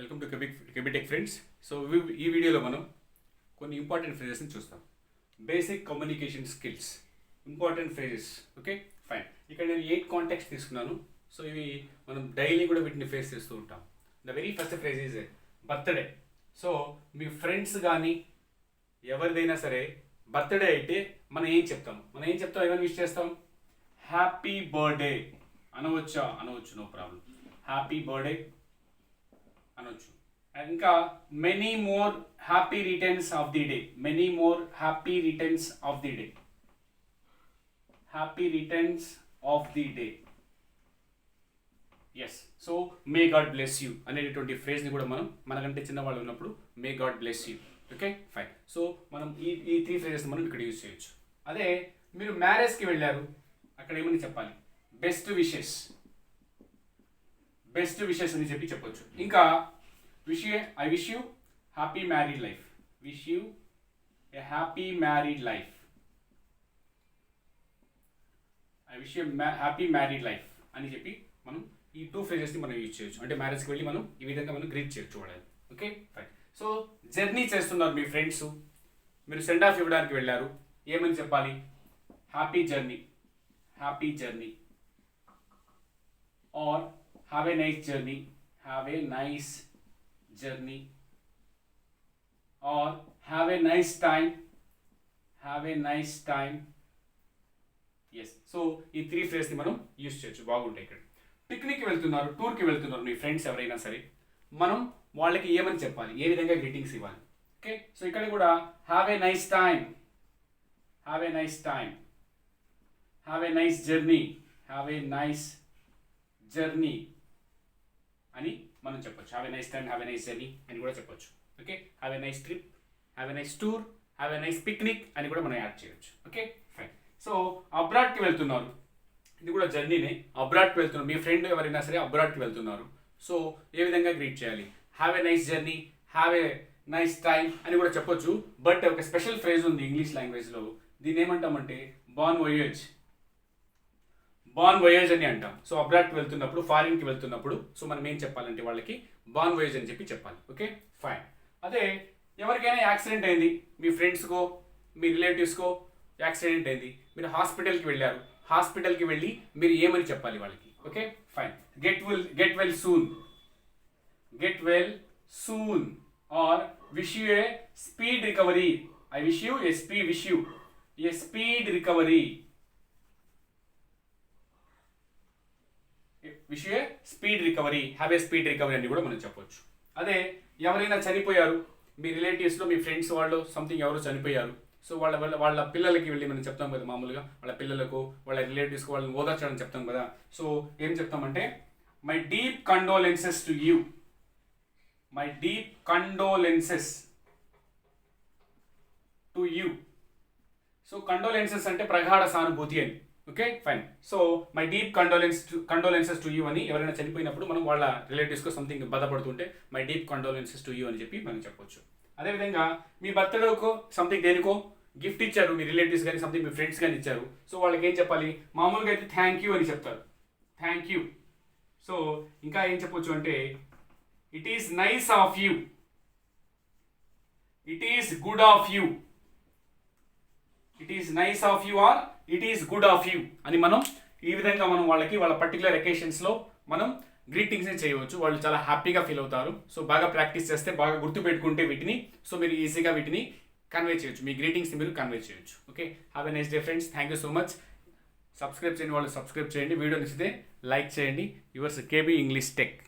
Welcome to KBTech friends. So ఈ వీడియోలో మనం కొన్ని ఇంపార్టెంట్ ఫ్రేజెస్ని చూస్తాం. Basic communication skills important phrases. Okay fine. ఇక్కడ నేను 8 కాంటాక్ట్స్ తీసుకున్నాను. సో ఇవి మనం డైలీ కూడా వీటిని ఫేస్ చేస్తూ ఉంటాం. The very first phrase is birthday. So me friends కానీ ఎవరిదైనా సరే బర్త్డే అయితే మనం ఏం చెప్తాం? ఏమైనా విష్ చేస్తాం? హ్యాపీ బర్త్డే అనవచ్చు, నో ప్రాబ్లం. హ్యాపీ బర్త్డే అనొచ్చు. ఇంకా many more happy returns of the day. Happy returns of the day. Yes. So may God bless you అనేటటువంటి ఫ్రేజ్ని కూడా మనం మనకంటే చిన్నవాళ్ళు ఉన్నప్పుడు may God bless you. Okay fine. So మనం ఈ 3 ఫ్రేజెస్ మనం ఇక్కడ యూజ్ చేయొచ్చు. అదే మీరు మ్యారేజ్కి వెళ్ళారు, అక్కడ ఏమని చెప్పాలి? బెస్ట్ విషెస్ అని చెప్పొచ్చు. ఇంకా I wish you happy married life. Wish you A happy married life. I wish you happy married life అని చెప్పి మనం ఈ 2 ఫ్రేజెస్ని మనం యూజ్ చేయొచ్చు. అంటే మ్యారేజ్కి వెళ్ళి మనం ఈ విధంగా మనం గ్రీట్ చేయొచ్చు చూడాలి. Okay fine. సో జర్నీ చేస్తున్నారు మీ ఫ్రెండ్స్, మీరు సెండ్ ఆఫ్ ఇవ్వడానికి వెళ్ళారు, ఏమని చెప్పాలి? Happy journey or have a nice journey or have a nice time. Yes. So ఈ 3 ఫ్రేజ్ని మనం యూజ్ చేయొచ్చు, బాగుంటాయి. ఇక్కడ పిక్నిక్కి వెళ్తున్నారు, టూర్కి వెళ్తున్నారు మీ ఫ్రెండ్స్ ఎవరైనా సరే, మనం వాళ్ళకి ఏమని చెప్పాలి? ఏ విధంగా గ్రీటింగ్స్ ఇవ్వాలి? ఓకే. సో ఇక్కడ కూడా have a nice time, have a nice journey అని మనం చెప్పొచ్చు. Have a nice time, have a nice journey అని కూడా చెప్పొచ్చు. Okay. Have a nice trip, have a nice tour, have a nice picnic అని కూడా మనం యాడ్ చేయొచ్చు. Okay fine. సో అబ్రాడ్కి వెళ్తున్నారు, ఇది కూడా జర్నీనే. అబ్రాడ్కి వెళ్తున్నారు, మీ ఫ్రెండ్ ఎవరైనా సరే అబ్రాడ్కి వెళ్తున్నారు. సో ఏ విధంగా గ్రీట్ చేయాలి? Have a nice journey, have a nice time అని కూడా చెప్పొచ్చు. బట్ ఒక స్పెషల్ ఫ్రేజ్ ఉంది ఇంగ్లీష్ లాంగ్వేజ్లో, దీన్ని ఏమంటామంటే బాన్ వోయేజ్ అని అంటాం. సో అబ్రాడ్కి వెళ్తున్నప్పుడు, ఫారిన్కి వెళ్తున్నప్పుడు సో మనం ఏం చెప్పాలంటే వాళ్ళకి బాన్ వోయేజ్ అని చెప్పాలి. Okay fine. అదే ఎవరికైనా యాక్సిడెంట్ అయింది, మీ ఫ్రెండ్స్కో మీ రిలేటివ్స్కో యాక్సిడెంట్ అయింది, మీరు హాస్పిటల్కి వెళ్ళారు, హాస్పిటల్కి వెళ్ళి మీరు ఏమని చెప్పాలి వాళ్ళకి? Okay fine. Get well soon or wish you a speed recovery. I wish you a speed recovery. Have a speed recovery అని కూడా మనం చెప్పొచ్చు. అదే ఎవరైనా చనిపోయారు, మీ రిలేటివ్స్లో మీ ఫ్రెండ్స్ వాళ్ళు సంథింగ్ ఎవరు చనిపోయారు, సో వాళ్ళ పిల్లలకి వెళ్ళి మనం చెప్తాం కదా, మామూలుగా వాళ్ళ పిల్లలకు వాళ్ళ రిలేటివ్స్కి వాళ్ళని ఓదార్చడానికి చెప్తాం కదా. సో ఏం చెప్తామంటే my deep condolences to you. So condolences అంటే ప్రగాఢ సానుభూతి అని. Okay fine. So my deep condolences to you అని ఎవరైనా చనిపోయినప్పుడు మనం వాళ్ళ రిలేటివ్స్కో సంథింగ్ బాధపడుతుంటే my deep condolences to you అని చెప్పి మనం చెప్పొచ్చు. అదేవిధంగా మీ బర్త్డేకో సంథింగ్ దేనికో గిఫ్ట్ ఇచ్చారు, మీ రిలేటివ్స్ కానీ సంథింగ్ మీ ఫ్రెండ్స్ కానీ ఇచ్చారు, సో వాళ్ళకి ఏం చెప్పాలి? మామూలుగా అయితే థ్యాంక్ యూ అని చెప్తారు, థ్యాంక్ యూ. సో ఇంకా ఏం చెప్పొచ్చు అంటే it is nice of you, it is good of you or it is good of you అని మనం ఈ విధంగా మనం వాళ్ళకి వాళ్ళ పర్టికులర్ అకేషన్స్లో మనం గ్రీటింగ్స్ని చేయవచ్చు. వాళ్ళు చాలా హ్యాపీగా ఫీల్ అవుతారు. సో బాగా ప్రాక్టీస్ చేస్తే, బాగా గుర్తుపెట్టుకుంటే వీటిని, సో మీరు ఈజీగా వీటిని కన్వే చేయొచ్చు, మీ గ్రీటింగ్స్ని మీరు కన్వే చేయొచ్చు. Okay. Have a nice day friends. Thank you so much. Subscribe చేయని వాళ్ళు సబ్స్క్రైబ్ చేయండి, వీడియో నచ్చితే లైక్ చేయండి. Yours KB English tech.